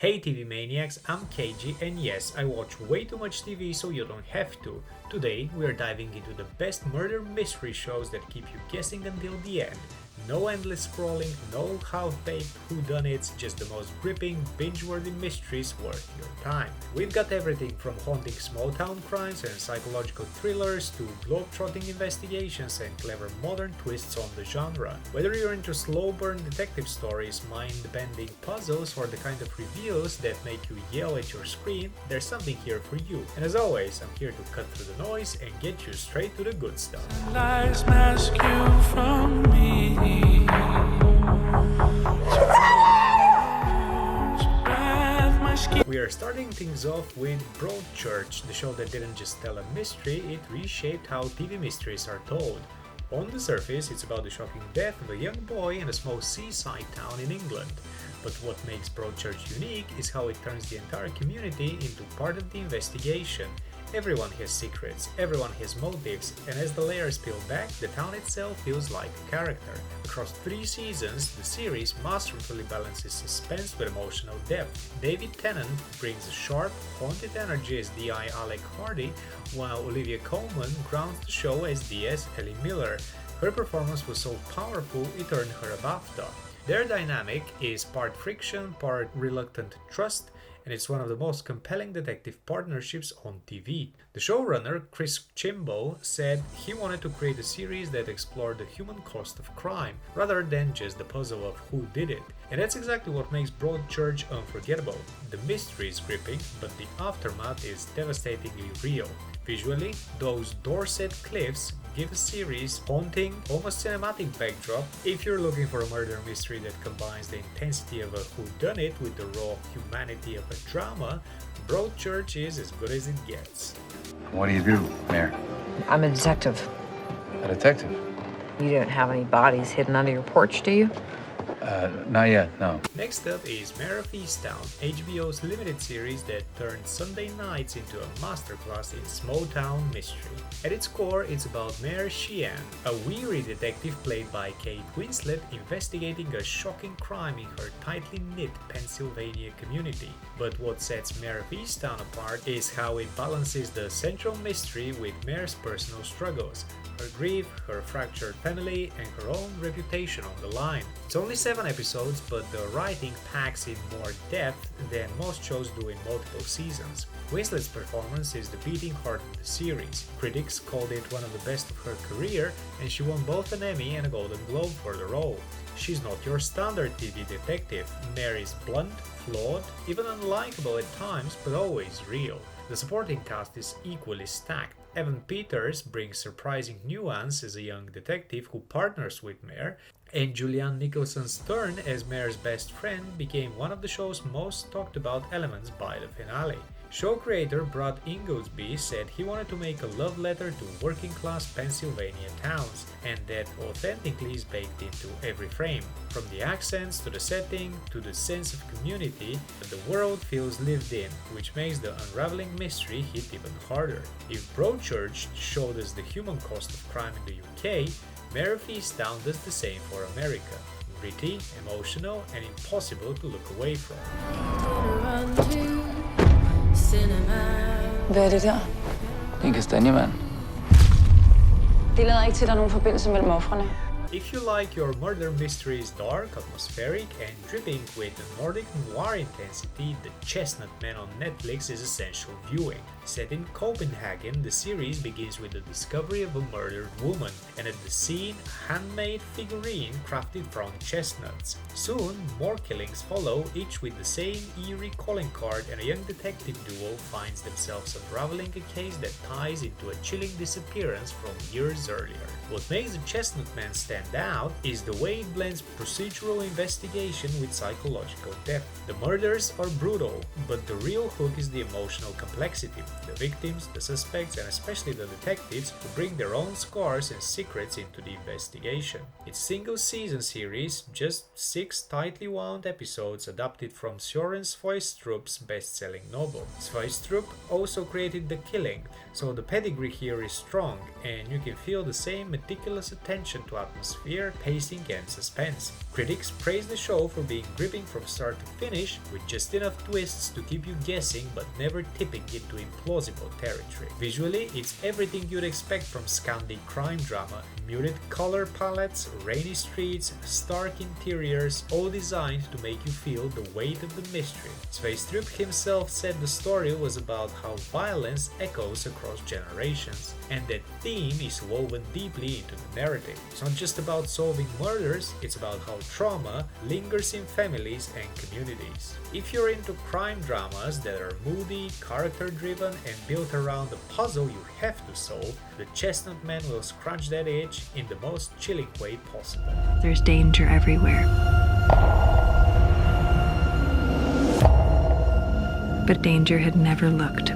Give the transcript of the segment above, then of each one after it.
Hey TV Maniacs, I'm KG and yes, I watch way too much TV so you don't have to. Today we are diving into the best murder mystery shows that keep you guessing until the end. No endless scrolling, no half-baked whodunits, just the most gripping, binge-worthy mysteries worth your time. We've got everything from haunting small-town crimes and psychological thrillers to globe-trotting investigations and clever modern twists on the genre. Whether you're into slow-burn detective stories, mind-bending puzzles, or the kind of reveals that make you yell at your screen, there's something here for you. And as always, I'm here to cut through the noise and get you straight to the good stuff. Lies mask you from me. We are starting things off with Broadchurch, the show that didn't just tell a mystery, it reshaped how TV mysteries are told. On the surface, it's about the shocking death of a young boy in a small seaside town in England. But what makes Broadchurch unique is how it turns the entire community into part of the investigation. Everyone has secrets, everyone has motives, and as the layers peel back, the town itself feels like a character. Across 3 seasons, the series masterfully balances suspense with emotional depth. David Tennant brings a sharp, haunted energy as D.I. Alec Hardy, while Olivia Colman grounds the show as D.S. Ellie Miller. Her performance was so powerful it earned her a BAFTA. Their dynamic is part friction, part reluctant trust, and it's one of the most compelling detective partnerships on TV. The showrunner, Chris Chimbo, said he wanted to create a series that explored the human cost of crime, rather than just the puzzle of who did it. And that's exactly what makes Broadchurch unforgettable. The mystery is gripping, but the aftermath is devastatingly real. Visually, those Dorset cliffs give the series haunting, almost cinematic backdrop. If you're looking for a murder mystery that combines the intensity of a whodunit with the raw humanity of a drama, Broadchurch is as good as it gets. What do you do, Mayor? I'm a detective. A detective? You don't have any bodies hidden under your porch, do you? Not yet, no. Next up is Mare of Easttown, HBO's limited series that turned Sunday nights into a masterclass in small-town mystery. At its core, it's about Mayor Sheehan, a weary detective played by Kate Winslet investigating a shocking crime in her tightly knit Pennsylvania community. But what sets Mare of Easttown apart is how it balances the central mystery with Mare's personal struggles, her grief, her fractured family, and her own reputation on the line. It's only 7 episodes, but the writing packs in more depth than most shows do in multiple seasons. Winslet's performance is the beating heart of the series. Critics called it one of the best of her career, and she won both an Emmy and a Golden Globe for the role. She's not your standard TV detective. Mare is blunt, flawed, even unlikable at times, but always real. The supporting cast is equally stacked. Evan Peters brings surprising nuance as a young detective who partners with Mare, and Julianne Nicholson's turn as Mare's best friend became one of the show's most talked about elements by the finale. Show creator Brad Inglesby said he wanted to make a love letter to working-class Pennsylvania towns, and that authentically is baked into every frame. From the accents to the setting to the sense of community, the world feels lived in, which makes the unraveling mystery hit even harder. If Broadchurch showed us the human cost of crime in the UK, Mare of Easttown does the same for America. Gritty, emotional, and impossible to look away from. Hvad er det der? Det er en kastanjemand. Det lader ikke til, at der er nogen forbindelse mellem ofrene. If you like your murder mysteries dark, atmospheric, and dripping with Nordic noir intensity, the Chestnut Man on Netflix is essential viewing. Set in Copenhagen, the series begins with the discovery of a murdered woman, and at the scene, a handmade figurine crafted from chestnuts. Soon, more killings follow, each with the same eerie calling card, and a young detective duo finds themselves unraveling a case that ties into a chilling disappearance from years earlier. What makes the Chestnut Man stand out is the way it blends procedural investigation with psychological depth. The murders are brutal, but the real hook is the emotional complexity. The victims, the suspects, and especially the detectives who bring their own scars and secrets into the investigation. It's a single-season series, just 6 tightly wound episodes adapted from Søren Sveistrup's best-selling novel. Sveistrup also created The Killing, so the pedigree here is strong, and you can feel the same meticulous attention to atmosphere atmosphere, pacing, and suspense. Critics praise the show for being gripping from start to finish, with just enough twists to keep you guessing but never tipping into implausible territory. Visually, it's everything you'd expect from Scandi crime drama. Muted color palettes, rainy streets, stark interiors, all designed to make you feel the weight of the mystery. Sveistrup himself said the story was about how violence echoes across generations, and that theme is woven deeply into the narrative. It's not just about solving murders, it's about how trauma lingers in families and communities. If you're into crime dramas that are moody, character-driven, and built around a puzzle you have to solve, the Chestnut Man will scratch that itch in the most chilling way possible. There's danger everywhere. But danger had never looked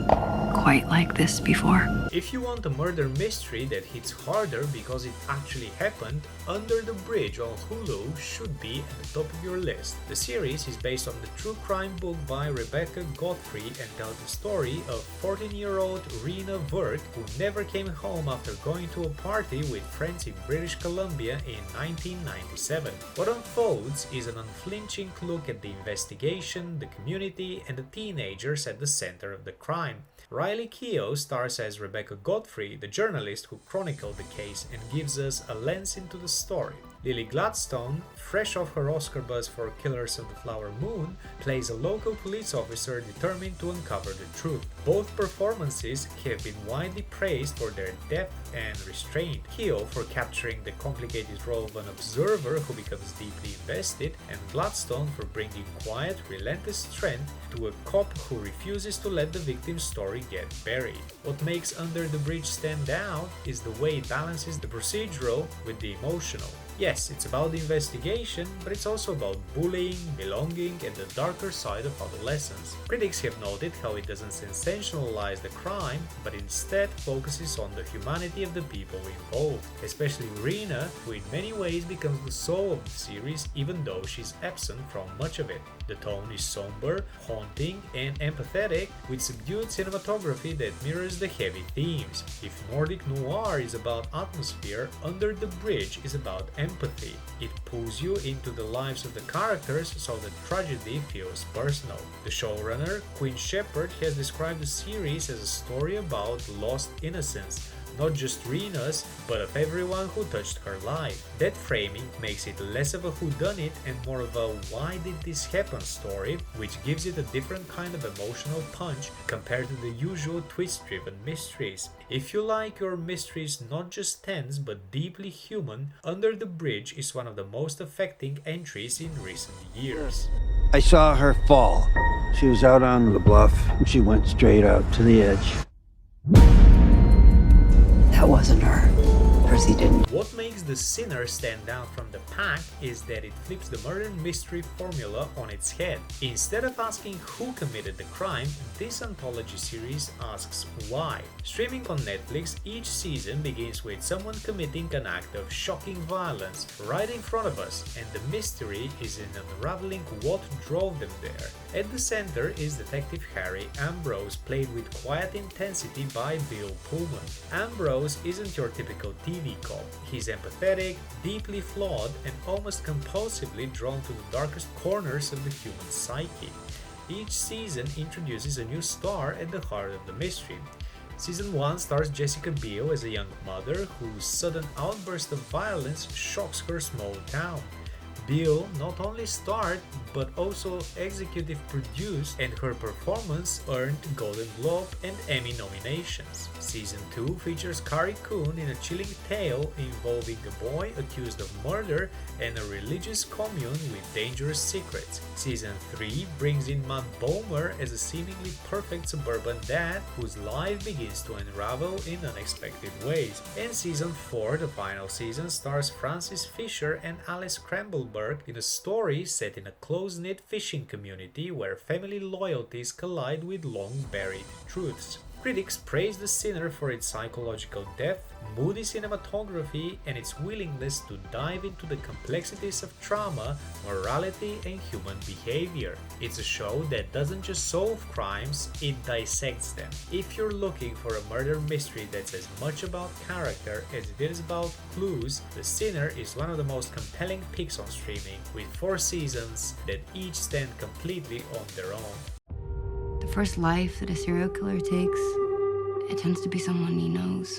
quite like this before. If you want a murder mystery that hits harder because it actually happened, Under the Bridge on Hulu should be at the top of your list. The series is based on the true crime book by Rebecca Godfrey and tells the story of 14-year-old Rena Verk, who never came home after going to a party with friends in British Columbia in 1997. What unfolds is an unflinching look at the investigation, the community, and the teenagers at the center of the crime. Riley Keough stars as Rebecca Godfrey, the journalist who chronicled the case and gives us a lens into the story. Lily Gladstone, fresh off her Oscar buzz for Killers of the Flower Moon, plays a local police officer determined to uncover the truth. Both performances have been widely praised for their depth and restraint. Keough for capturing the complicated role of an observer who becomes deeply invested, and Gladstone for bringing quiet, relentless strength to a cop who refuses to let the victim's story get buried. What makes Under the Bridge stand out is the way it balances the procedural with the emotional. Yes, it's about the investigation, but it's also about bullying, belonging, and the darker side of adolescence. Critics have noted how it doesn't sensationalize the crime, but instead focuses on the humanity of the people involved, especially Rena, who in many ways becomes the soul of the series even though she's absent from much of it. The tone is somber, haunting, and empathetic, with subdued cinematography that mirrors the heavy themes. If Nordic noir is about atmosphere, Under the Bridge is about empathy. It pulls you into the lives of the characters so the tragedy feels personal. The showrunner, Quinn Shepard, has described the series as a story about lost innocence, not just Rena's, but of everyone who touched her life. That framing makes it less of a whodunit and more of a why did this happen story, which gives it a different kind of emotional punch compared to the usual twist-driven mysteries. If you like your mysteries not just tense but deeply human, Under the Bridge is one of the most affecting entries in recent years. I saw her fall. She was out on the bluff. She went straight out to the edge. That wasn't her. Percy didn't. What makes The Sinner stand out from the pack is that it flips the murder mystery formula on its head. Instead of asking who committed the crime, this anthology series asks why. Streaming on Netflix, each season begins with someone committing an act of shocking violence right in front of us, and the mystery is in unraveling what drove them there. At the center is Detective Harry Ambrose, played with quiet intensity by Bill Pullman. Ambrose isn't your typical TV cop. He's empathetic, deeply flawed, and almost compulsively drawn to the darkest corners of the human psyche. Each season introduces a new star at the heart of the mystery. Season 1 stars Jessica Biel as a young mother whose sudden outburst of violence shocks her small town. Biel not only starred but also executive produced, and her performance earned Golden Globe and Emmy nominations. Season 2 features Carrie Coon in a chilling tale involving a boy accused of murder and a religious commune with dangerous secrets. Season 3 brings in Matt Bomer as a seemingly perfect suburban dad whose life begins to unravel in unexpected ways. And Season 4, the final season, stars Francis Fisher and Alice Cranbleberg in a story set in a close-knit fishing community where family loyalties collide with long-buried truths. Critics praise The Sinner for its psychological depth, moody cinematography, and its willingness to dive into the complexities of trauma, morality, and human behavior. It's a show that doesn't just solve crimes, it dissects them. If you're looking for a murder mystery that's as much about character as it is about clues, The Sinner is one of the most compelling picks on streaming, with 4 seasons that each stand completely on their own. The first life that a serial killer takes, it tends to be someone he knows.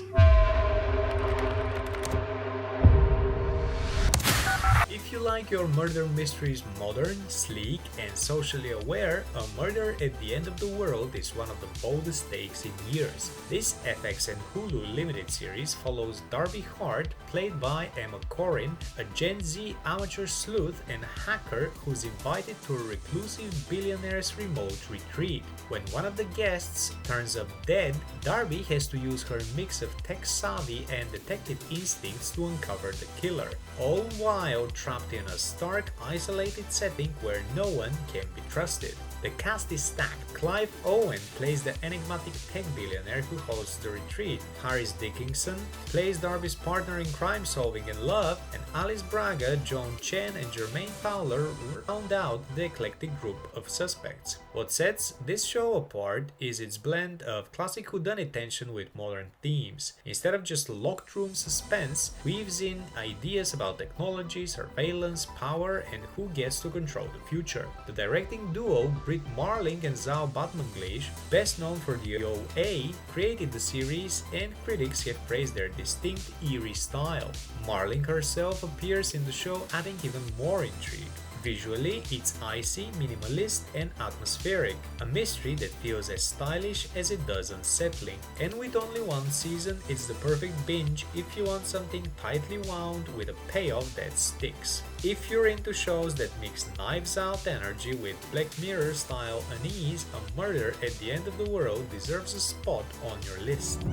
If you like your murder mysteries modern, sleek, and socially aware, A Murder at the End of the World is one of the boldest takes in years. This FX and Hulu limited series follows Darby Hart, played by Emma Corrin, a Gen Z amateur sleuth and hacker who's invited to a reclusive billionaire's remote retreat. When one of the guests turns up dead, Darby has to use her mix of tech savvy and detective instincts to uncover the killer, all while trapped in a stark, isolated setting where no one can be trusted. The cast is stacked. Clive Owen plays the enigmatic tech billionaire who hosts the retreat. Harris Dickinson plays Darby's partner in crime solving and love, and Alice Braga, Joan Chen, and Jermaine Fowler round out the eclectic group of suspects. What sets this show apart is its blend of classic whodunit tension with modern themes. Instead of just locked room suspense, weaves in ideas about technology, surveillance, power, and who gets to control the future. The directing duo Britt Marling and Zhao Batmanglish, best known for the OA, created the series, and critics have praised their distinct, eerie style. Marling herself appears in the show, adding even more intrigue. Visually, it's icy, minimalist, and atmospheric, a mystery that feels as stylish as it does unsettling. And with only 1 season, it's the perfect binge if you want something tightly wound with a payoff that sticks. If you're into shows that mix Knives Out energy with Black Mirror style unease, A Murder at the End of the World deserves a spot on your list.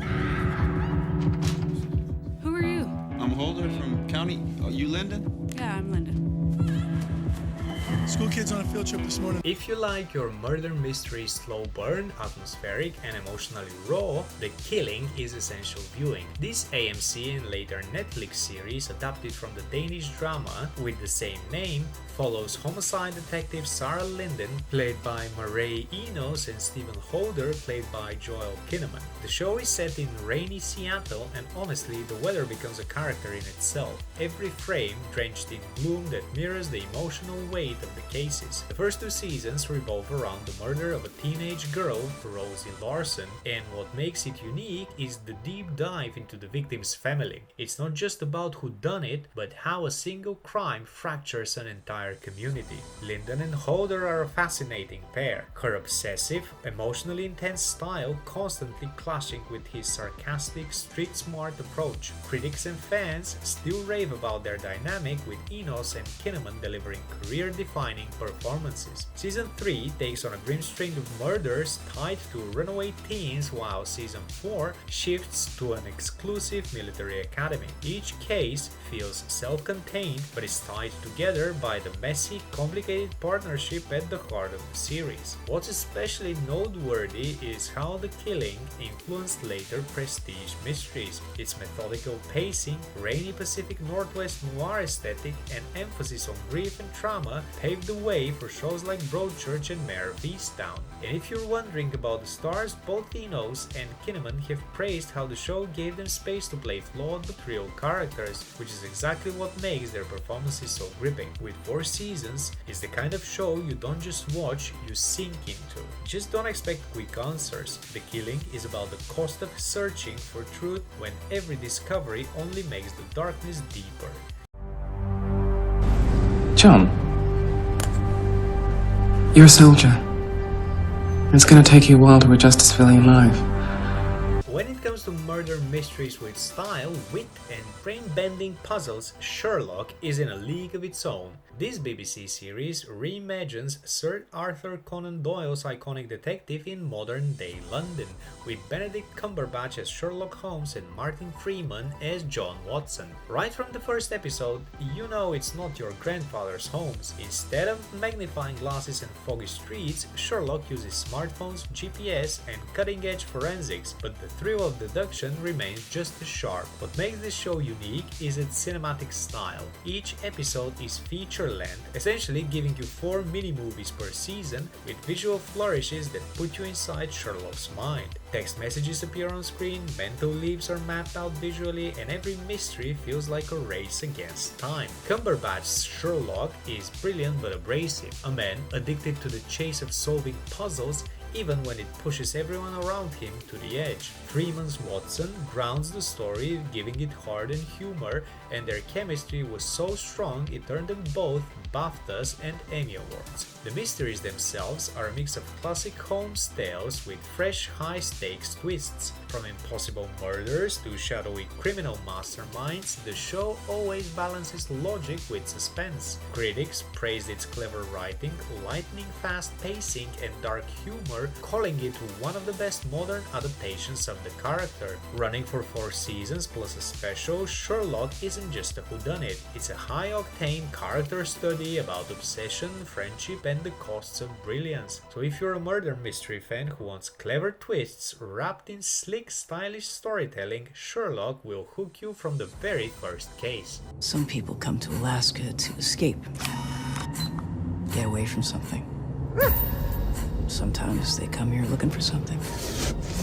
Who are you? I'm Holder from County. Oh, you Lyndon? Yeah, I'm Linda. School kids on a field trip this morning. If you like your murder mystery slow burn, atmospheric, and emotionally raw, The Killing is essential viewing. This AMC and later Netflix series, adapted from the Danish drama with the same name, follows homicide detective Sarah Linden, played by Mare Enos, and Stephen Holder, played by Joel Kinnaman. The show is set in rainy Seattle, and honestly, the weather becomes a character in itself. Every frame drenched in gloom that mirrors the emotional weight of the cases. The first 2 seasons revolve around the murder of a teenage girl, Rosie Larson, and what makes it unique is the deep dive into the victim's family. It's not just about who done it, but how a single crime fractures an entire community. Linden and Holder are a fascinating pair, her obsessive, emotionally intense style constantly clashing with his sarcastic, street-smart approach. Critics and fans still rave about their dynamic, with Enos and Kinnaman delivering career-defining performances. Season 3 takes on a grim string of murders tied to runaway teens, while Season 4 shifts to an exclusive military academy. Each case feels self-contained, but is tied together by the messy, complicated partnership at the heart of the series. What's especially noteworthy is how The Killing influenced later prestige mysteries. Its methodical pacing, rainy Pacific Northwest noir aesthetic, and emphasis on grief and trauma paved the way for shows like Broadchurch and Mare Of Easttown. And if you're wondering about the stars, both Enos and Kinnaman have praised how the show gave them space to play flawed but real characters, which is exactly what makes their performances so gripping. With 4 seasons, it's the kind of show you don't just watch, you sink into. Just don't expect quick answers. The Killing is about the cost of searching for truth when every discovery only makes the darkness deeper. John, you're a soldier. It's gonna take you a while to adjust to civilian life. When it comes comes to murder mysteries with style, wit and brain-bending puzzles, Sherlock is in a league of its own. This BBC series reimagines Sir Arthur Conan Doyle's iconic detective in modern-day London, with Benedict Cumberbatch as Sherlock Holmes and Martin Freeman as John Watson. Right from the first episode, you know it's not your grandfather's Holmes. Instead of magnifying glasses and foggy streets, Sherlock uses smartphones, GPS and cutting-edge forensics, but the thrill of deduction remains just as sharp. What makes this show unique is its cinematic style. Each episode is feature-length, essentially giving you 4 mini-movies per season with visual flourishes that put you inside Sherlock's mind. Text messages appear on screen, mental leaps are mapped out visually, and every mystery feels like a race against time. Cumberbatch's Sherlock is brilliant but abrasive, a man addicted to the chase of solving puzzles even when it pushes everyone around him to the edge. Freeman's Watson grounds the story, giving it heart and humor, and their chemistry was so strong it earned them both BAFTAs and Emmy Awards. The mysteries themselves are a mix of classic Holmes tales with fresh, high-stakes twists. From impossible murders to shadowy criminal masterminds, the show always balances logic with suspense. Critics praised its clever writing, lightning-fast pacing, and dark humor, calling it one of the best modern adaptations of the character. Running for 4 seasons plus a special, Sherlock isn't just a whodunit, it's a high-octane character study about obsession, friendship, and the costs of brilliance. So if you're a murder mystery fan who wants clever twists wrapped in slick, stylish storytelling, Sherlock will hook you from the very first case. Some people come to Alaska to escape, get away from something. Sometimes they come here looking for something.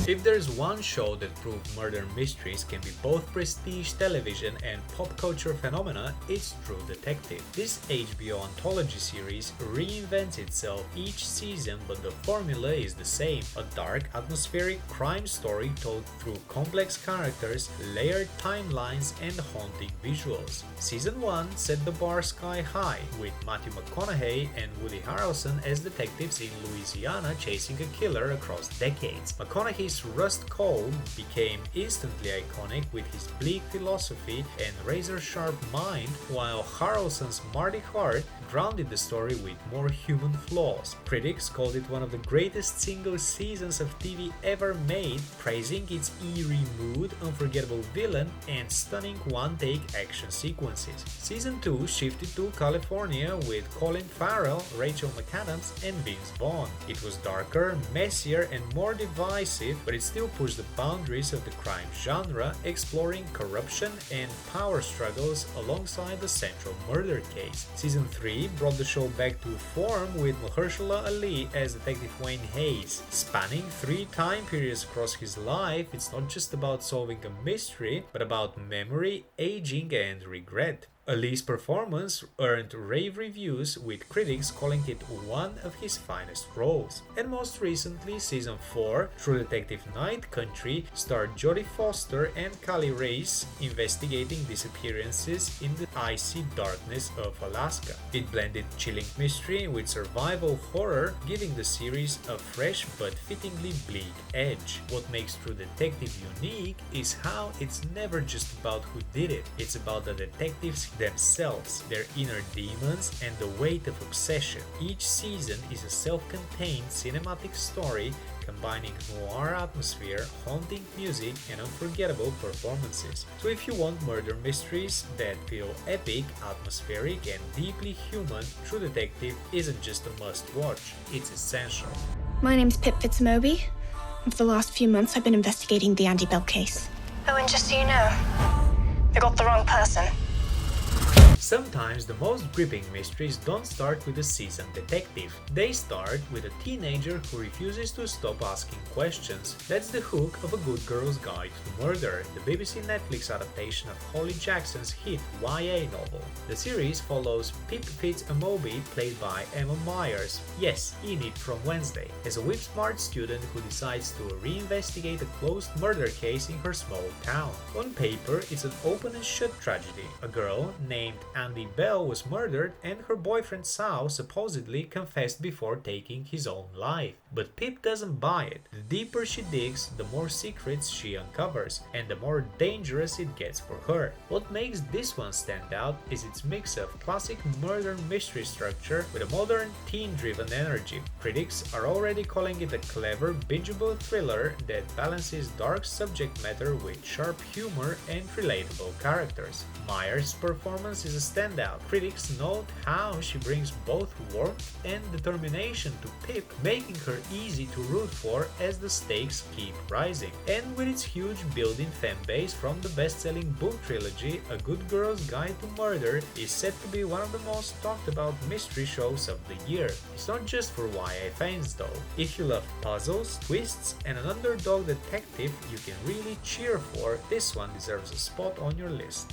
If there's one show that proved murder mysteries can be both prestige television and pop culture phenomena, it's True Detective. This HBO anthology series reinvents itself each season, but the formula is the same. A dark, atmospheric crime story told through complex characters, layered timelines, and haunting visuals. Season 1 set the bar sky high, with Matthew McConaughey and Woody Harrelson as detectives in Louisiana chasing a killer across decades. McConaughey's Rust Cold became instantly iconic with his bleak philosophy and razor-sharp mind, while Harrelson's Marty Hart grounded the story with more human flaws. Critics called it one of the greatest single seasons of TV ever made, praising its eerie mood, unforgettable villain, and stunning one-take action sequences. Season 2 shifted to California with Colin Farrell, Rachel McAdams, and Vince Vaughn. It was darker, messier, and more divisive, but it still pushed the boundaries of the crime genre, exploring corruption and power struggles alongside the central murder case. Season 3 brought the show back to form with Mahershala Ali as Detective Wayne Hayes. Spanning 3 time periods across his life, it's not just about solving a mystery, but about memory, aging, and regret. Ali's performance earned rave reviews, with critics calling it one of his finest roles. And most recently, Season 4, True Detective Night Country, starred Jodie Foster and Kali Reis investigating disappearances in the icy darkness of Alaska. It blended chilling mystery with survival horror, giving the series a fresh but fittingly bleak edge. What makes True Detective unique is how it's never just about who did it, it's about the detectives themselves, their inner demons, and the weight of obsession. Each season is a self-contained cinematic story combining noir atmosphere, haunting music, and unforgettable performances. So if you want murder mysteries that feel epic, atmospheric, and deeply human, True Detective isn't just a must-watch, it's essential. My name's Pip Fitzmoby. For the last few months, I've been investigating the Andy Bell case. Oh, and just so you know, they got the wrong person. Sometimes the most gripping mysteries don't start with a seasoned detective. They start with a teenager who refuses to stop asking questions. That's the hook of A Good Girl's Guide to Murder, the BBC Netflix adaptation of Holly Jackson's hit YA novel. The series follows Pip Fitzmoby, played by Emma Myers, yes, Enid from Wednesday, as a whip-smart student who decides to reinvestigate a closed murder case in her small town. On paper, it's an open and shut tragedy. A girl named Andy Bell was murdered and her boyfriend Sal supposedly confessed before taking his own life. But Pip doesn't buy it. The deeper she digs, the more secrets she uncovers, and the more dangerous it gets for her. What makes this one stand out is its mix of classic murder mystery structure with a modern teen-driven energy. Critics are already calling it a clever, bingeable thriller that balances dark subject matter with sharp humor and relatable characters. Myers' performance is a standout. Critics note how she brings both warmth and determination to Pip, making her easy to root for as the stakes keep rising. And with its huge built-in fanbase from the best-selling book trilogy, A Good Girl's Guide to Murder is set to be one of the most talked about mystery shows of the year. It's not just for YA fans though. If you love puzzles, twists, and an underdog detective you can really cheer for, this one deserves a spot on your list.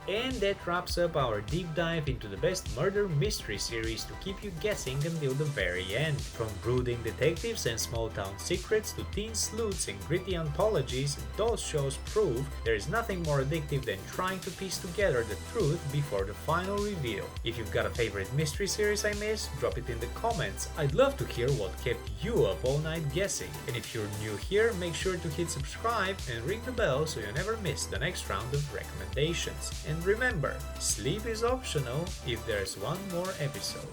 And that wraps up our deep dive into the best murder mystery series to keep you guessing until the very end. From brooding detectives and small-town secrets to teen sleuths and gritty anthologies, those shows prove there is nothing more addictive than trying to piece together the truth before the final reveal. If you've got a favorite mystery series I missed, drop it in the comments. I'd love to hear what kept you up all night guessing. And if you're new here, make sure to hit subscribe and ring the bell so you never miss the next round of recommendations. And remember, sleep is optional if there's one more episode.